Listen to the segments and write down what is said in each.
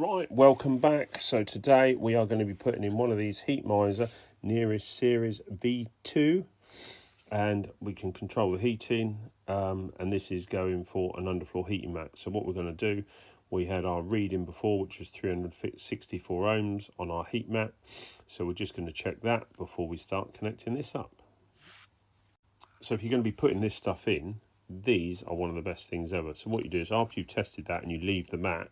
Right, welcome back. So today we are going to be putting in one of these Heatmiser Neo Series V2, and we can control the heating, and this is going for an underfloor heating mat. So what we're going to do, we had our reading before, which was 364 ohms on our heat mat. So we're just going to check that before we start connecting this up. So if you're going to be putting this stuff in, these are one of the best things ever. So what you do is after you've tested that and you leave the mat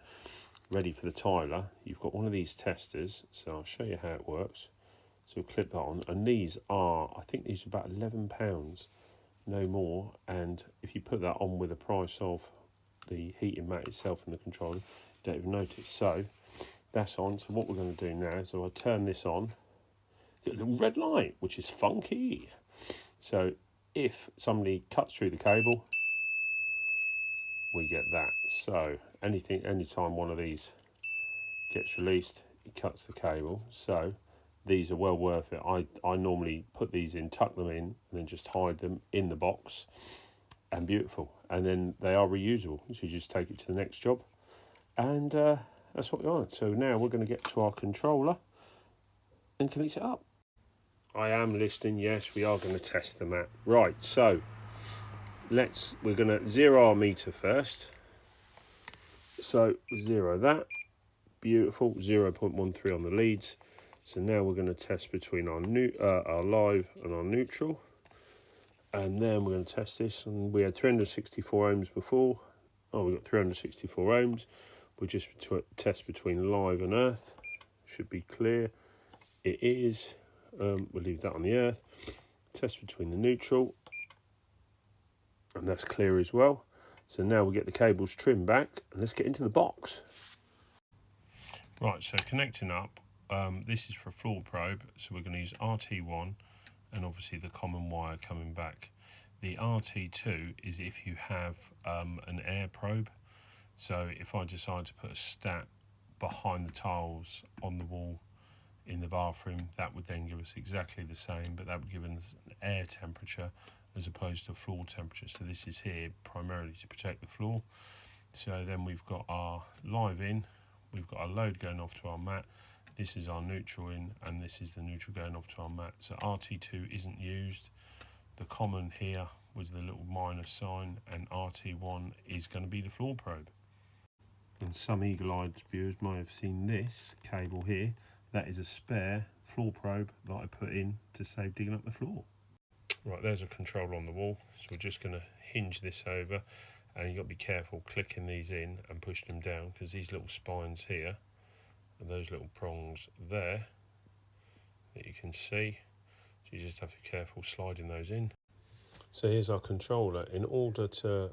ready for the tiler, you've got one of these testers. So I'll show you how it works. So clip that on, and these are, I think these are about £11, no more. And if you put that on with the price of the heating mat itself and the controller, you don't even notice. So that's on. So what we're going to do now is I'll turn this on, get a little red light, which is funky. So if somebody cuts through the cable, we get that. So anytime one of these gets released, it cuts the cable. So these are well worth it. I normally put these in, tuck them in, and then just hide them in the box, and beautiful. And then they are reusable, so you just take it to the next job, and that's what we want. So now we're going to get to our controller and connect it up. I am listening. Yes, we are going to test the mat. Right, so we're going to zero our meter first. So zero that, beautiful, 0.13 on the leads. So now we're going to test between our live and our neutral, and then we're going to test this. And we had 364 ohms before. Oh, we got 364 ohms. We'll just test between live and earth. Should be clear. It is. We'll leave that on the earth. Test between the neutral, and that's clear as well. So now we'll get the cables trimmed back, and let's get into the box. Right, so connecting up, this is for a floor probe, so we're going to use RT1 and obviously the common wire coming back. The RT2 is if you have an air probe, so if I decide to put a stat behind the tiles on the wall in the bathroom, that would then give us exactly the same, but that would give us an air temperature as opposed to floor temperature. So this is here primarily to protect the floor. So then we've got our live in, we've got our load going off to our mat, this is our neutral in, and this is the neutral going off to our mat. So RT2 isn't used. The common here was the little minus sign, and RT1 is going to be the floor probe. And some eagle-eyed viewers might have seen this cable here. That is a spare floor probe that I put in to save digging up the floor. Right, there's a controller on the wall, so we're just going to hinge this over, and you've got to be careful clicking these in and pushing them down, because these little spines here and those little prongs there that you can see, so you just have to be careful sliding those in. So here's our controller. In order to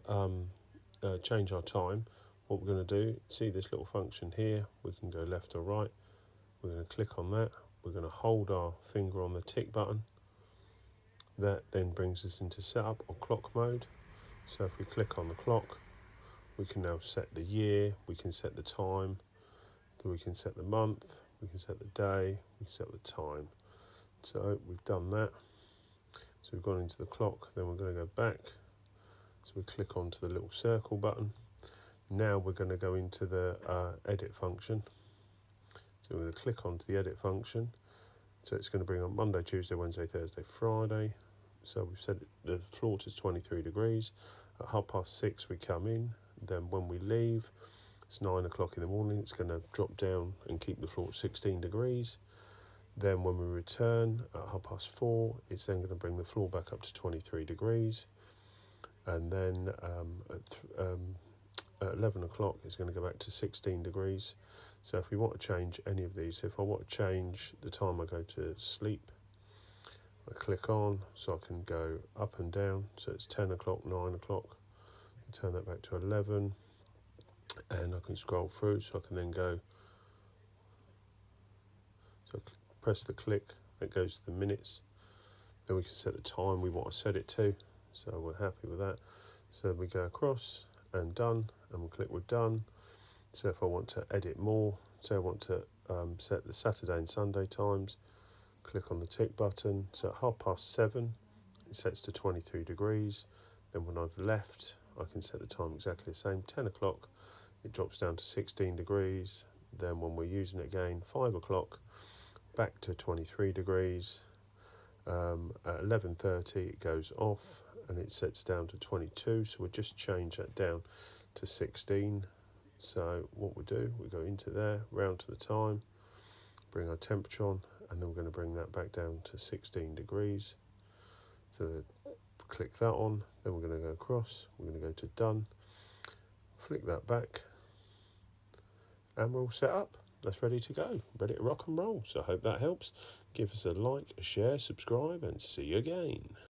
change our time, what we're going to do, see this little function here, we can go left or right. We're going to click on that, we're going to hold our finger on the tick button. That then brings us into setup or clock mode. So if we click on the clock, we can now set the year, we can set the time, we can set the month, we can set the day, we can set the time. So we've done that. So we've gone into the clock, then we're going to go back. So we click onto the little circle button. Now we're going to go into the edit function. So we're going to click onto the edit function. So it's going to bring up Monday, Tuesday, Wednesday, Thursday, Friday. So we've set the floor to 23 degrees. At 6:30 we come in. Then when we leave, it's 9 o'clock in the morning. It's going to drop down and keep the floor at 16 degrees. Then when we return at 4:30, it's then going to bring the floor back up to 23 degrees. And then at 11 o'clock, it's going to go back to 16 degrees. So if we want to change any of these, if I want to change the time I go to sleep, I click on, so I can go up and down. So it's 10 o'clock, 9 o'clock. Turn that back to 11, and I can scroll through, so I can then go. So I press the click, that goes to the minutes. Then we can set the time we want to set it to. So we're happy with that. So we go across and done, and we'll click we're done. So if I want to edit more, so I want to set the Saturday and Sunday times, click on the tick button. So at 7:30, it sets to 23 degrees. Then when I've left, I can set the time exactly the same. 10 o'clock, it drops down to 16 degrees. then when we're using it again, 5 o'clock, back to 23 degrees. At 11:30 it goes off and it sets down to 22, so we'll just change that down to 16. So what we do, we go into there, round to the time, bring our temperature on, and then we're going to bring that back down to 16 degrees. So click that on, then we're going to go across, we're going to go to done, flick that back, and we're all set up. That's ready to go, ready to rock and roll. So I hope that helps. Give us a like, a share, subscribe, and see you again.